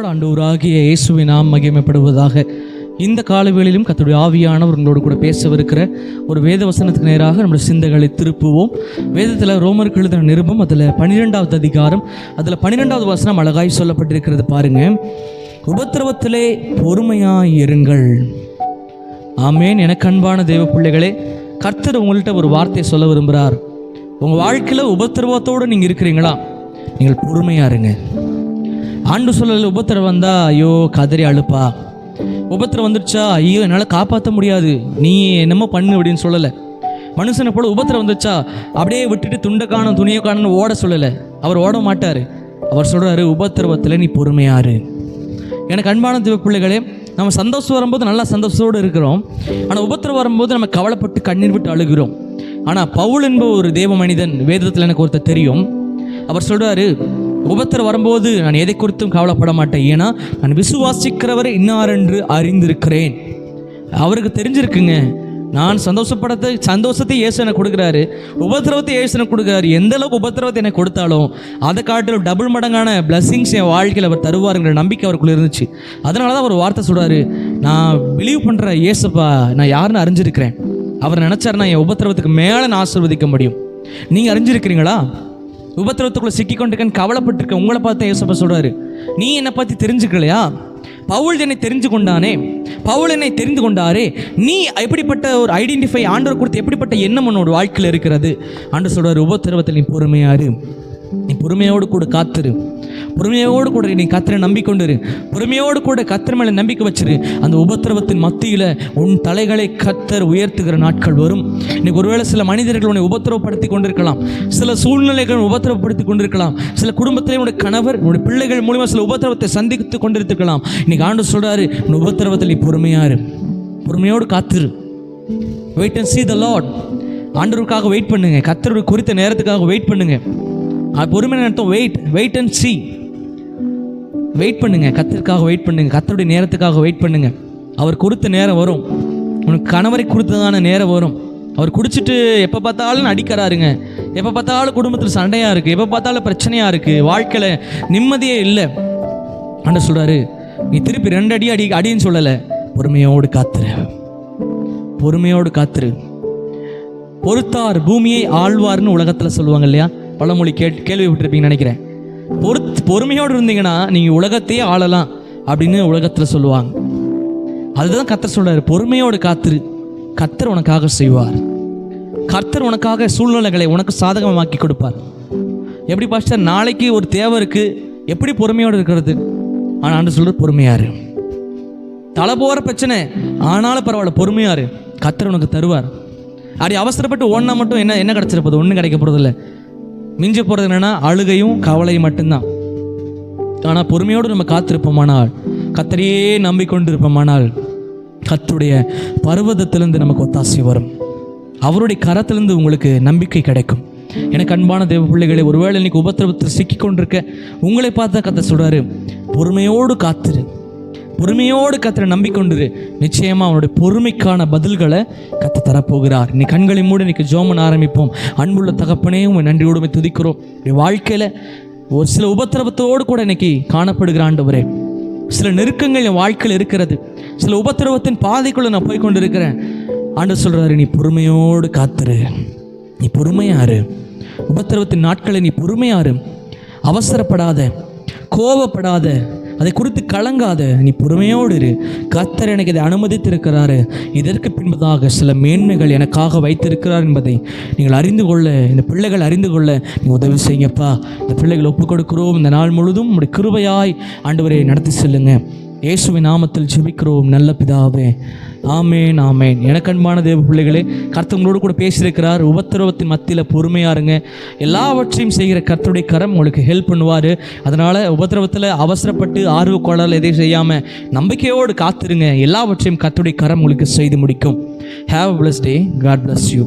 Lord. ஆண்டவராகிய இயேசுவின் நாமம் மகிமைப்படுவதாக. இந்த காலவேளையிலும் கர்த்தருடைய ஆவியானவர் உங்களோடு கூட பேசவிருக்கிற ஒரு வேத வசனத்துக்கு நேராக நம்முடைய சிந்தைகளை திருப்புவோம். வேதத்தில் ரோமருக்கு எழுதின நிருபம், அதில் 12வது அதிகாரம், அதில் 12வது வசனம் அழகாய் சொல்லப்பட்டிருக்கிறது பாருங்க. உபத்திரவத்திலே பொறுமையாய் இருங்கள். ஆமேன். எனக்கு அன்பான தேவ பிள்ளைகளே, கர்த்தர் உங்கள்கிட்ட ஒரு வார்த்தையை சொல்ல விரும்புகிறார். உங்கள் வாழ்க்கையில் உபத்திரவத்தோடு நீங்கள் இருக்கிறீங்களா? நீங்கள் பொறுமையாக இருங்க. ஆண்டு சொல்லல, உபத்திரம் வந்தால் ஐயோ கதறி அழுப்பா, உபத்திரம் வந்துடுச்சா ஐயோ என்னால் காப்பாற்ற முடியாது, நீ என்னமோ பண்ணு அப்படின்னு சொல்லலை. மனுஷனை போல உபத்திரம் வந்துடுச்சா அப்படியே விட்டுட்டு துண்டை காணும் துணியை காணும்னு ஓட சொல்லலை. அவர் ஓட மாட்டார். அவர் சொல்கிறாரு, உபத்திரவத்தில் நீ பொறுமையாரு. எனக்கு அன்பான தேவ பிள்ளைகளே, நம்ம சந்தோஷம் வரும்போது நல்லா சந்தோஷத்தோடு இருக்கிறோம். ஆனால் உபத்திரம் வரும்போது நம்ம கவலைப்பட்டு கண்ணீர் விட்டு அழுகிறோம். ஆனால் பவுல் என்ப ஒரு தேவ மனிதன் வேதத்தில் எனக்கு ஒருத்தர் தெரியும். அவர் சொல்கிறாரு, உபத்திரம் வரும்போது நான் எதை குறித்தும் கவலைப்பட மாட்டேன், ஏன்னா நான் விசுவாசிக்கிறவரை இன்னாரென்று அறிந்திருக்கிறேன். அவருக்கு தெரிஞ்சிருக்குங்க, நான் சந்தோஷத்தை இயேசு எனக்கு கொடுக்குறாரு, உபத்திரவத்தை இயேசு எனக்கு கொடுக்குறாரு. எந்த அளவுக்கு உபத்திரவத்தை எனக்கு கொடுத்தாலும் அதை காட்டிலும் டபுள் மடங்கான பிளஸ்ஸிங்ஸ் என் வாழ்க்கையில் அவர் தருவாருங்கிற நம்பிக்கை அவருக்குள்ள இருந்துச்சு. அதனால தான் அவர் வார்த்தை சொல்கிறாரு, நான் பிலீவ் பண்ணுற இயேசுப்பா நான் யாருன்னு அறிஞ்சிருக்கிறேன். அவர் நினச்சாருன்னா என் உபத்திரவத்துக்கு மேலே நான் ஆசீர்வதிக்க முடியும். நீங்கள் அறிஞ்சிருக்கிறீங்களா? உபத்திரவத்துக்குள்ளே சிக்கிக்கொண்டிருக்கேன்னு கவலைப்பட்டிருக்க உங்களை பார்த்து இயேசுப்பா சொல்கிறாரு, நீ என்னை பற்றி தெரிஞ்சுக்கலையா? பவுல் என்னை தெரிந்து கொண்டானே, பவுல் என்னை தெரிந்து கொண்டாரே, நீ எப்படிப்பட்ட ஒரு ஐடென்டிஃபை ஆண்டவர் கொடுத்து எப்படிப்பட்ட எண்ணம் உன்னோட வாழ்க்கையில் இருக்கிறது? ஆண்டவர் சொல்கிறார், உபத்திரவத்தில் நீ பொறுமையாரு, நீ பொறுமையோடு கூட காத்துரு, பொறுமையோடு கூட நீ கர்த்தரை நம்பிக்கொண்டிரு, பொறுமையோடு கூட கர்த்தர் மேலே நம்பிக்கை வச்சிரு. அந்த உபத்திரவத்தின் மத்தியில் உன் தலைகளை கர்த்தர் உயர்த்துகிற நாட்கள் வரும். இன்னைக்கு ஒருவேளை சில மனிதர்கள் உன்னை உபத்திரவப்படுத்தி கொண்டிருக்கலாம், சில சூழ்நிலைகள் உபத்திரவப்படுத்தி கொண்டிருக்கலாம், சில குடும்பத்திலே உன்னுடைய கணவர் உன்னுடைய பிள்ளைகள் மூலமாக சில உபத்திரவத்தை சந்தித்து கொண்டிருக்கலாம். இன்னைக்கு ஆண்டவர் சொல்கிறாரு, உன் உபத்திரவத்தில் நீ பொறுமையாரு, பொறுமையோடு காத்துரு. Wait and see the Lord. ஆண்டவருக்காக வெயிட் பண்ணுங்க, கர்த்தருடைய குறித்த நேரத்துக்காக வெயிட் பண்ணுங்க. பொறுமை நேரத்தும் வெயிட் அண்ட் see. வெயிட் பண்ணுங்க, கர்த்தருக்காக வெயிட் பண்ணுங்க, கர்த்தருடைய நேரத்துக்காக வெயிட் பண்ணுங்க. அவர் கொடுத்த நேரம் வரும், உனக்கு கணவரை கொடுத்ததான நேரம் வரும். அவர் குடிச்சிட்டு எப்போ பார்த்தாலும் அடிக்கிறாருங்க, எப்போ பார்த்தாலும் குடும்பத்தில் சண்டையாக இருக்குது, எப்போ பார்த்தாலும் பிரச்சனையாக இருக்குது, வாழ்க்கையில் நிம்மதியே இல்லை. ஆண்டவர் சொல்கிறாரு, நீ திருப்பி 2 அடி அடின்னு சொல்லலை, பொறுமையோடு காத்துரு, பொறுமையோடு காத்துரு. பொறுத்தார் பூமியை ஆழ்வார்னு உலகத்தில் சொல்லுவாங்க இல்லையா? பழமொழி கேள்விப்பட்டிருப்பீங்கன்னு நினைக்கிறேன். பொறுமையோடு இருந்தீங்கன்னா நீங்கள் உலகத்தையே ஆளலாம் அப்படின்னு உலகத்தில் சொல்லுவாங்க. அதுதான் கர்த்தர் சொல்கிறார், பொறுமையோடு காத்துரு, கர்த்தர் உனக்காக செய்வார். கர்த்தர் உனக்காக சூழ்நிலைகளை உனக்கு சாதகமாக்கி கொடுப்பார். எப்படி பாஸ்டர், நாளைக்கு ஒரு தேவை இருக்குது, எப்படி பொறுமையோடு இருக்கிறது? ஆனால் ஆண்டு சொல்கிறது, பொறுமையாரு. தலை போகிற பிரச்சனை ஆனாலும் பரவாயில்ல, பொறுமையாரு, கர்த்தர் உனக்கு தருவார். அப்படி அவசரப்பட்டு ஓடினா மட்டும் என்ன கிடச்சிட போகுது? ஒன்றும் கிடைக்க போகிறதில்ல. மிஞ்சி போகிறது என்னென்னா அழுகையும் கவலையும் மட்டும்தான். ஆனால் பொறுமையோடு நம்ம காத்திருப்போமானால், கர்த்தரையே நம்பிக்கொண்டிருப்போமானால், கர்த்தருடைய பர்வதத்திலிருந்து நமக்கு ஒத்தாசை வரும், அவருடைய கரத்திலிருந்து உங்களுக்கு நம்பிக்கை கிடைக்கும். எனக்கு அன்பான தேவ பிள்ளைகளை, ஒருவேளை இன்னைக்கு உபத்திரவத்தில் சிக்கி கொண்டிருக்க உங்களை பார்த்தா கர்த்தர் சொல்கிறாரு, பொறுமையோடு காத்திரு, பொறுமையோடு கர்த்தரை நம்பிக்கொண்டிரு. நிச்சயமாக அவனுடைய பொறுமைக்கான பதில்களை கர்த்தர் தரப்போகிறார். இன்னைக்கு கண்களை மூடி இன்னைக்கு ஜெபம் ஆரம்பிப்போம். அன்புள்ள தகப்பனே, உங்கள் நன்றியோடு துதிக்கிறோம். என் வாழ்க்கையில் ஒரு சில உபத்திரவத்தோடு கூட இன்னைக்கு காணப்படுகிற ஆண்டவரே, சில நெருக்கங்கள் என் வாழ்க்கையில் இருக்கிறது, சில உபத்திரவத்தின் பாதைக்குள்ளே நான் போய் கொண்டு இருக்கிறேன். ஆண்டவர் சொல்கிறாரு, நீ பொறுமையோடு காத்துரு, நீ பொறுமையாரு. உபத்திரவத்தின் நாட்களை நீ பொறுமையாரு, அவசரப்படாத, கோபப்படாத, அதை குறித்து கலங்காத, நீ பொறுமையோடு இரு. கர்த்தர் எனக்கு இதை அனுமதித்திருக்கிறாரு, இதற்கு பின்பதாக சில மேன்மைகள் எனக்காக வைத்திருக்கிறார் என்பதை நீங்கள் அறிந்து கொள்ள, இந்த பிள்ளைகள் அறிந்து கொள்ள நீங்கள் உதவி செய்யுங்கப்பா. இந்த பிள்ளைகளை ஒப்புக் கொடுக்கிறோம். இந்த நாள் முழுதும் உங்களுடைய கிருபையாய் ஆண்டவரை நடத்தி செல்லுங்க. இயேசுவின் நாமத்தில் ஜெபிக்கிறோம் நல்ல பிதாவே, ஆமேன் ஆமேன். எனக்கு அன்பான தேவ பிள்ளைகளே, கர்த்தர் உங்களோடு கூட பேசியிருக்கிறார். உபத்திரவத்தின் மத்தியில் பொறுமையாருங்க. எல்லாவற்றையும் செய்கிற கர்த்தருடைய கரம் உங்களுக்கு ஹெல்ப் பண்ணுவார். அதனால் உபத்திரவத்தில் அவசரப்பட்டு ஆர்வ கோளால் எதையும் செய்யாமல் நம்பிக்கையோடு காத்திருங்க. எல்லாவற்றையும் கர்த்தருடைய கரம் உங்களுக்கு செய்து முடிக்கும். Have a blessed day. God bless you.